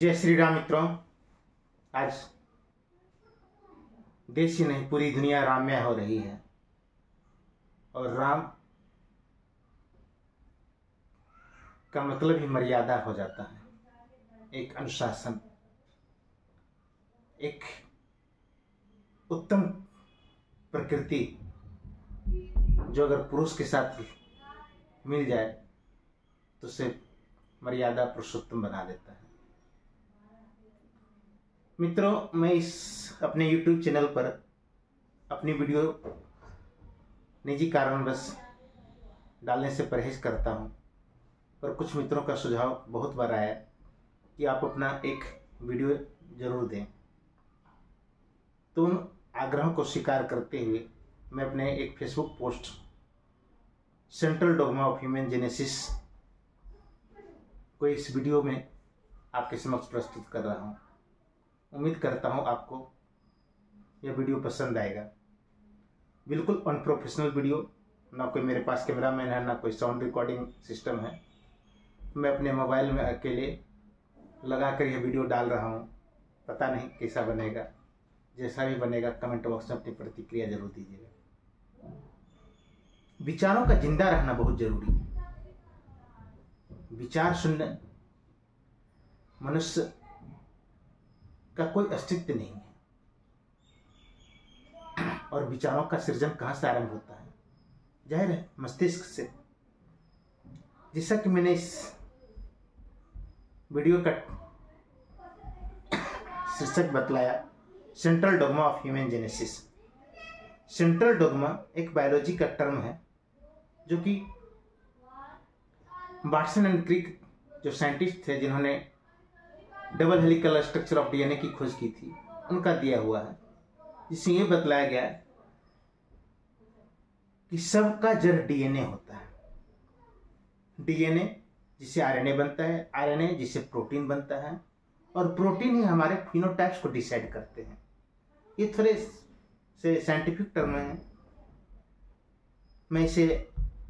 जय श्री राम मित्रों। आज देश ही नहीं पूरी दुनिया राममय हो रही है और राम का मतलब ही मर्यादा हो जाता है, एक अनुशासन, एक उत्तम प्रकृति जो अगर पुरुष के साथ मिल जाए तो उसे मर्यादा पुरुषोत्तम बना देता है। मित्रों, मैं इस अपने YouTube चैनल पर अपनी वीडियो निजी कारणवश डालने से परहेज करता हूं, पर कुछ मित्रों का सुझाव बहुत बार आया कि आप अपना एक वीडियो जरूर दें। तो उन आग्रहों को स्वीकार करते हुए मैं अपने एक Facebook post central dogma of human genesis को इस वीडियो में आपके समक्ष प्रस्तुत कर रहा हूं। उम्मीद करता हूं आपको यह वीडियो पसंद आएगा। बिल्कुल अनप्रोफेशनल वीडियो, ना कोई मेरे पास कैमरामैन है, ना कोई साउंड रिकॉर्डिंग सिस्टम है। मैं अपने मोबाइल में अकेले लगाकर यह वीडियो डाल रहा हूं। पता नहीं कैसा बनेगा, जैसा भी बनेगा कमेंट बॉक्स में अपनी प्रतिक्रिया जरूर दीजिएगा। विचारों का जिंदा रहना बहुत जरूरी है। विचार शून्य मनुष्य का कोई अस्तित्व नहीं है। और विचारों का सृजन कहां से आरंभ होता है? जाहिर है मस्तिष्क से। जैसा कि मैंने इस वीडियो का शीर्षक बतलाया, central dogma of human genesis. Central dogma एक बायोलॉजी का टर्म है जो कि वाटसन एंड क्रिक जो साइंटिस्ट थे जिन्होंने double helical structure of DNA की खोज की थी, उनका दिया हुआ है, जिसमें यह बतलाया गया है कि सबका जड़ डीएनए होता है। डीएनए जिससे आरएनए बनता है, आरएनए जिससे प्रोटीन बनता है, और प्रोटीन ही हमारे फिनोटाइप्स को डिसाइड करते हैं। ये थोड़े से साइंटिफिक टर्म है। मैं इसे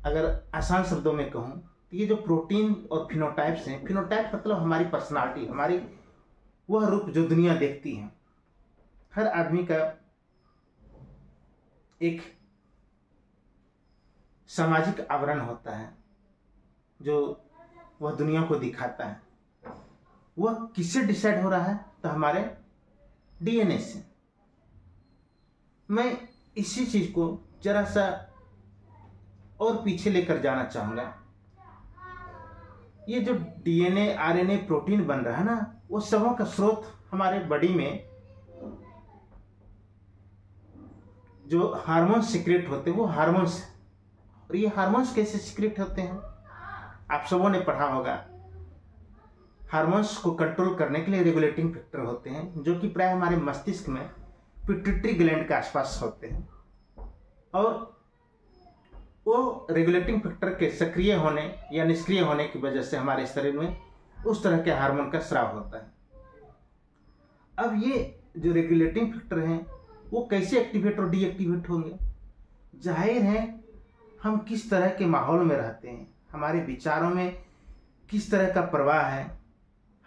अगर आसान शब्दों में कहूं तो ये जो प्रोटीन और फिनोटाइप्स हैं, फिनोटाइप मतलब हमारी पर्सनालिटी, हमारी वह रूप जो दुनिया देखती है। हर आदमी का एक सामाजिक आवरण होता है जो वह दुनिया को दिखाता है। वह किससे डिसाइड हो रहा है? तो हमारे डीएनए से। मैं इसी चीज को जरा सा और पीछे लेकर जाना चाहूंगा। ये जो डीएनए, आरएनए, प्रोटीन बन रहा है ना, वो सबों का स्रोत हमारे बॉडी में जो हार्मोन्स सीक्रेट होते हैं वो हार्मोन्स। और ये हार्मोन्स कैसे सीक्रेट होते हैं? आप सबों ने पढ़ा होगा। हार्मोन्स को कंट्रोल करने के लिए रेगुलेटिंग फैक्टर होते हैं जो कि प्राय हमारे मस्तिष्क में पिट्यूटरी ग्लैंड के आसपास होते हैं। और वो रेगुलेटिंग फैक्टर के सक्रिय होने या निष्क्रिय होने की वजह से हमारे शरीर में उस तरह के हार्मोन का स्राव होता है। अब ये जो रेगुलेटिंग फैक्टर हैं वो कैसे एक्टिवेट और डीएक्टिवेट होंगे? जाहिर है हम किस तरह के माहौल में रहते हैं, हमारे विचारों में किस तरह का प्रवाह है,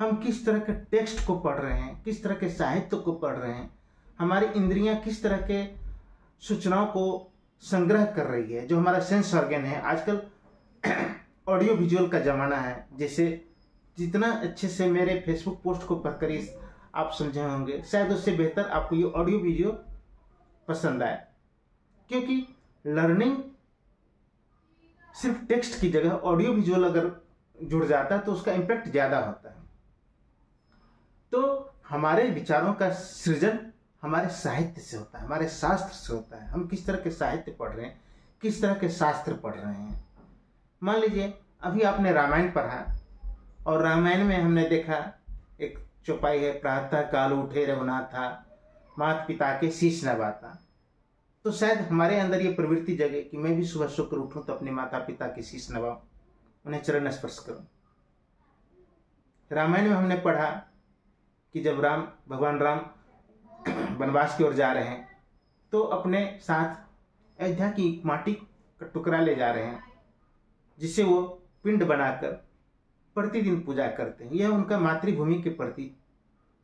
हम किस तरह के टेक्स्ट को पढ़ रहे हैं, किस तरह के साहित्य को पढ़ रहे हैं, हमारी इंद्रियां किस तरह के सूचनाओं को संग्रह कर रही है, जो हमारा सेंस ऑर्गन है। आजकल ऑडियो विजुअल का जमाना है, जैसे जितना अच्छे से मेरे फेसबुक पोस्ट को पढ़कर आप समझे होंगे, शायद उससे बेहतर आपको ये ऑडियो वीडियो पसंद आए। क्योंकि लर्निंग सिर्फ टेक्स्ट की जगह ऑडियो विजुअल अगर जुड़ जाता है तो उसका इम्पैक्ट ज्यादा होता है। तो हमारे विचारों का सृजन हमारे साहित्य से होता है, हमारे शास्त्र से होता है। हम किस तरह के साहित्य पढ़ रहे हैं, किस तरह के शास्त्र पढ़ रहे हैं। मान लीजिए अभी आपने रामायण पढ़ा और रामायण में हमने देखा एक चौपाई है, प्रातः काल उठे रघुनाथा, माता पिता के शीश नवाता। तो शायद हमारे अंदर ये प्रवृत्ति जगे कि मैं भी सुबह सोकर उठूं तो अपने माता पिता के शीश नवाऊं, उन्हें चरण स्पर्श करूं। रामायण में हमने पढ़ा कि जब भगवान राम वनवास की ओर जा रहे हैं तो अपने साथ अयोध्या की माटी का टुकड़ा ले जा रहे हैं, जिसे वो पिंड बनाकर प्रतिदिन पूजा करते हैं। यह उनका मातृभूमि के प्रति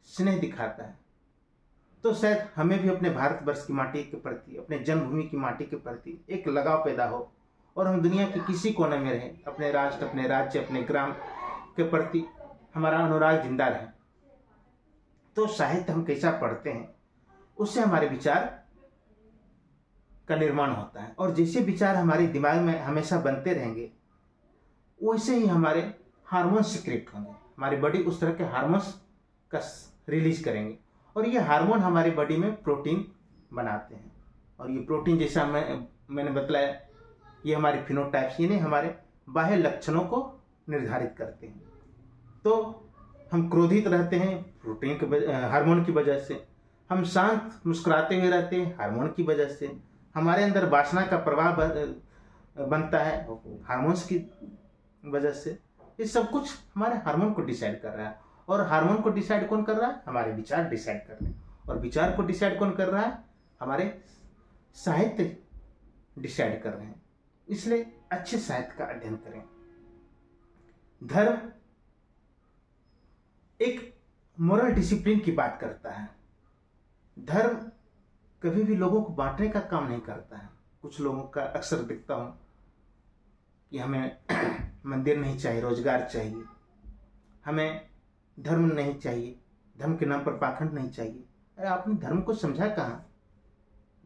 स्नेह दिखाता है। तो शायद हमें भी अपने भारतवर्ष की माटी के प्रति, अपने जन्मभूमि की माटी के प्रति एक लगाव पैदा हो और हम दुनिया के किसी कोने में रहें, अपने राष्ट्र, अपने राज्य, अपने ग्राम के प्रति हमारा अनुराग जिंदा रहे। तो साहित्य हम कैसा पढ़ते हैं उससे हमारे विचार का निर्माण होता है, और जैसे विचार हमारे दिमाग में हमेशा बनते रहेंगे वैसे ही हमारे हार्मोन्स सीक्रेट होंगे। हमारी बॉडी उस तरह के हार्मोन्स का रिलीज करेंगे, और ये हार्मोन हमारी बॉडी में प्रोटीन बनाते हैं। और ये प्रोटीन, जैसा मैंने बतलाया, ये हमारे फिनोटाइप्स यानी हमारे बाह्य लक्षणों को निर्धारित करते हैं। तो हम क्रोधित रहते हैं प्रोटीन के हार्मोन की वजह से, हम शांत मुस्कुराते हुए रहते हैं हार्मोन की वजह से, हमारे अंदर वासना का प्रभाव बनता है हार्मोन्स की वजह से। ये सब कुछ हमारे हार्मोन को डिसाइड कर रहा है, और हार्मोन को डिसाइड कौन कर रहा है? हमारे विचार डिसाइड कर रहे हैं, और विचार को डिसाइड कौन कर रहा है? हमारे साहित्य डिसाइड कर रहे हैं। इसलिए अच्छे साहित्य का अध्ययन करें। धर्म एक मोरल डिसिप्लिन की बात करता है। धर्म कभी भी लोगों को बांटने का काम नहीं करता है। कुछ लोगों का अक्सर देखता हूं कि हमें मंदिर नहीं चाहिए, रोजगार चाहिए, हमें धर्म नहीं चाहिए, धर्म के नाम पर पाखंड नहीं चाहिए। अरे आपने धर्म को समझा कहाँ?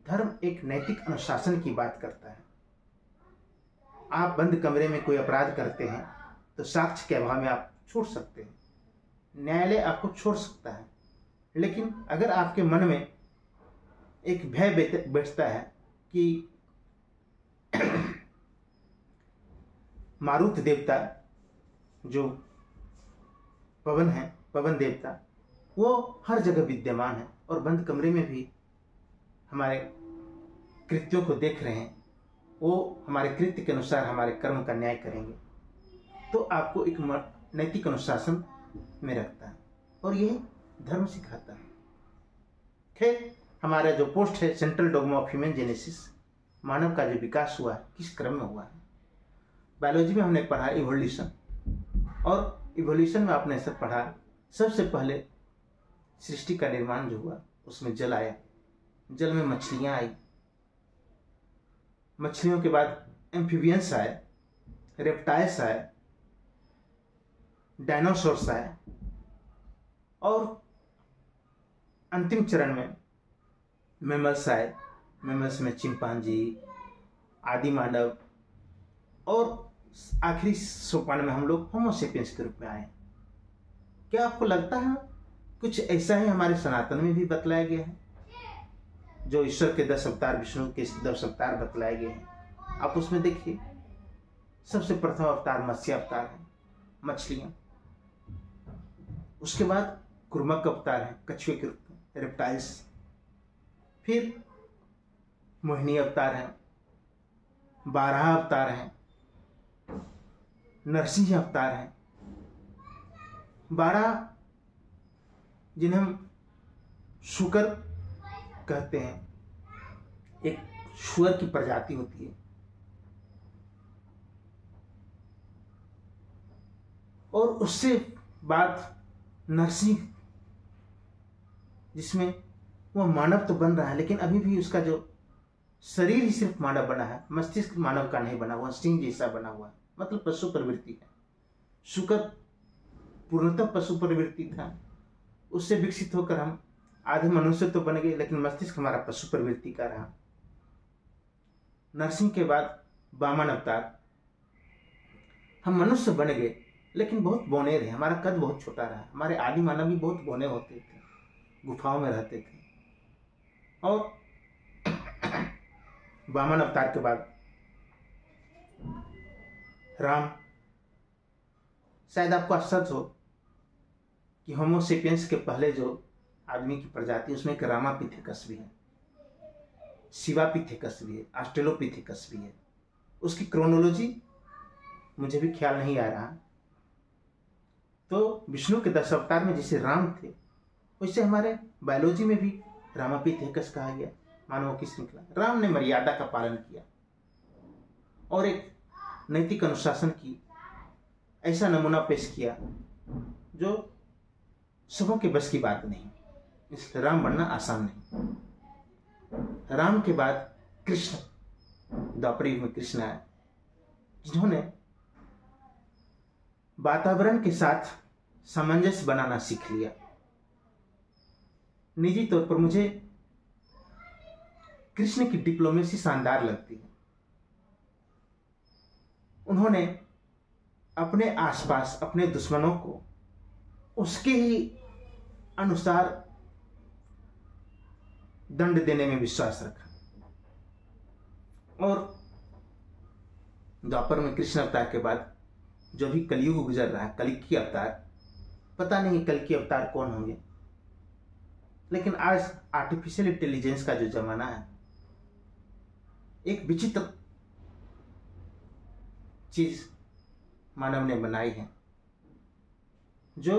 धर्म एक नैतिक अनुशासन की बात करता है। आप बंद कमरे में कोई अपराध करते हैं तो साक्ष्य के अभाव में आप छोड़ सकते हैं, न्यायालय आपको छोड़ सकता है। लेकिन अगर आपके मन में एक भय बैठता है कि मारुत देवता जो पवन है, पवन देवता, वो हर जगह विद्यमान है और बंद कमरे में भी हमारे कृत्यों को देख रहे हैं, वो हमारे कृत्य के अनुसार हमारे कर्म का न्याय करेंगे, तो आपको एक नैतिक अनुशासन में रखता है, और यही धर्म सिखाता है। खैर, हमारा जो पोस्ट है central dogma of human genesis, मानव का जो विकास हुआ है किस क्रम में हुआ है। बायोलॉजी में हमने पढ़ा इवोल्यूशन, और इवोल्यूशन में आपने सब पढ़ा सबसे पहले सृष्टि का निर्माण जो हुआ उसमें जल आया, जल में मछलियां आई, मछलियों के बाद एम्फीबियंस आए, रेप्टाइल्स आए, डायनासोर्स आए, और अंतिम चरण में मैमल्स आए। मैमल्स में चिंपांजी, आदि मानव, और आखिरी सोपान में हम लोग होमोसेपियंस के रूप में आए। क्या आपको लगता है कुछ ऐसा ही हमारे सनातन में भी बतलाया गया है? जो ईश्वर के 10 अवतार, विष्णु के 10 अवतार बतलाए गए हैं, आप उसमें देखिए सबसे प्रथम अवतार मत्स्य अवतार है, मछलियां। उसके बाद कुर्मक अवतार है, कछुए के रूप में, रेप्टाइल्स। फिर मोहिनी अवतार है, बारह अवतार है, नरसिंह अवतार है। 12 जिन्हें हम शुकर कहते हैं, एक शुअर की प्रजाति होती है, और उससे बाद नरसिंह, जिसमें वो मानव तो बन रहा है लेकिन अभी भी उसका जो शरीर ही सिर्फ मानव बना है, मस्तिष्क मानव का नहीं बना हुआ, सिंह जैसा बना हुआ है, मतलब पशु प्रवृत्ति है। शुकर पूर्णतः पशु प्रवृत्ति था, उससे विकसित होकर हम आधे मनुष्य तो बन गए लेकिन मस्तिष्क हमारा पशु प्रवृत्ति का रहा। नरसिंह के बाद वामन अवतार, हम मनुष्य बन गए लेकिन बहुत बौने रहे, हमारा कद बहुत छोटा रहा। हमारे आदि मानव भी बहुत बौने होते थे, गुफाओं में रहते थे। और वामन अवतार के बाद राम। शायद आपको आश्चर्य हो कि होमोसेपियंस के पहले जो आदमी की प्रजाति, उसमें एक रामापिथेकस भी है, शिवापिथेकस भी है, ऑस्ट्रेलोपिथेकस भी है। उसकी क्रोनोलॉजी मुझे भी ख्याल नहीं आ रहा। तो विष्णु के 10 अवतार में जैसे राम थे, वैसे हमारे बायोलॉजी में भी रामापिथेकस कहा गया, मानवों की श्रृंखला। राम ने मर्यादा का पालन किया और एक नैतिक अनुशासन की ऐसा नमूना पेश किया जो सबों के बस की बात नहीं। इसलिए राम बनना आसान नहीं। राम के बाद कृष्ण, द्वापर युग में कृष्ण आए, जिन्होंने वातावरण के साथ सामंजस्य बनाना सीख लिया। निजी तौर पर मुझे कृष्ण की डिप्लोमेसी शानदार लगती है। उन्होंने अपने आसपास अपने दुश्मनों को उसके ही अनुसार दंड देने में विश्वास रखा। और द्वापर में कृष्ण अवतार के बाद जो भी कलयुग गुजर रहा है, कल्कि अवतार, पता नहीं कल्कि अवतार कौन होंगे, लेकिन आज आर्टिफिशियल इंटेलिजेंस का जो जमाना है, एक विचित्र चीज मानव ने बनाई है जो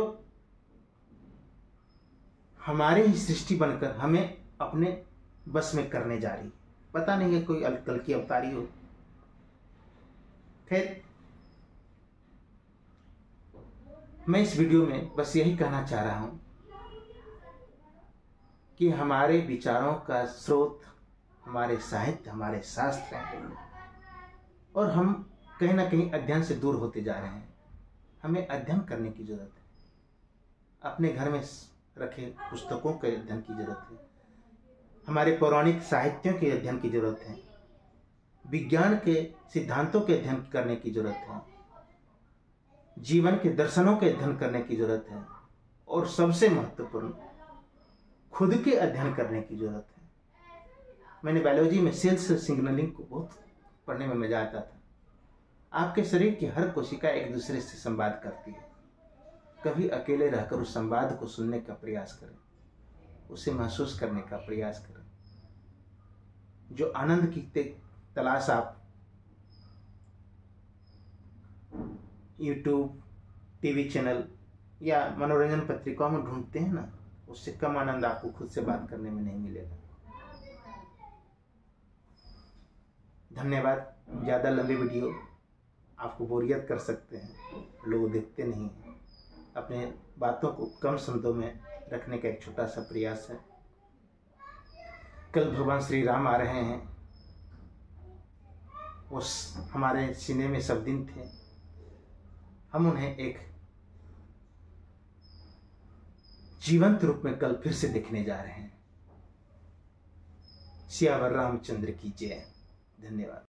हमारे ही सृष्टि बनकर हमें अपने बस में करने जा रही है। पता नहीं है कोई कल्कि अवतारी हो। खैर, मैं इस वीडियो में बस यही कहना चाह रहा हूं कि हमारे विचारों का स्रोत हमारे साहित्य, हमारे शास्त्र हैं, और हम कहीं ना कहीं अध्ययन से दूर होते जा रहे हैं। हमें अध्ययन करने की जरूरत है। अपने घर में रखे पुस्तकों के अध्ययन की जरूरत है। हमारे पौराणिक साहित्यों के अध्ययन की जरूरत है। विज्ञान के सिद्धांतों के अध्ययन करने की जरूरत है। जीवन के दर्शनों के अध्ययन करने की जरूरत है। और सबसे महत्वपूर्ण, खुद के अध्ययन करने की जरूरत है। मैंने बायोलॉजी में सेल्स सिग्नलिंग को बहुत पढ़ने में मजा आता था। आपके शरीर की हर कोशिका एक दूसरे से संवाद करती है। कभी अकेले रहकर उस संवाद को सुनने का प्रयास करें, उसे महसूस करने का प्रयास करें। जो आनंद की तलाश आप यूट्यूब, टीवी चैनल या मनोरंजन पत्रिकाओं में ढूंढते हैं ना, उससे कम आनंद आपको खुद से बात करने में नहीं मिलेगा। धन्यवाद। ज़्यादा लंबी वीडियो आपको बोरियत कर सकते हैं, लोग देखते नहीं हैं। अपने बातों को कम शब्दों में रखने का एक छोटा सा प्रयास है। कल भगवान श्री राम आ रहे हैं। वो हमारे सीने में सब दिन थे। हम उन्हें एक जीवंत रूप में कल फिर से देखने जा रहे हैं। सियावर रामचंद्र की जय। धन्यवाद।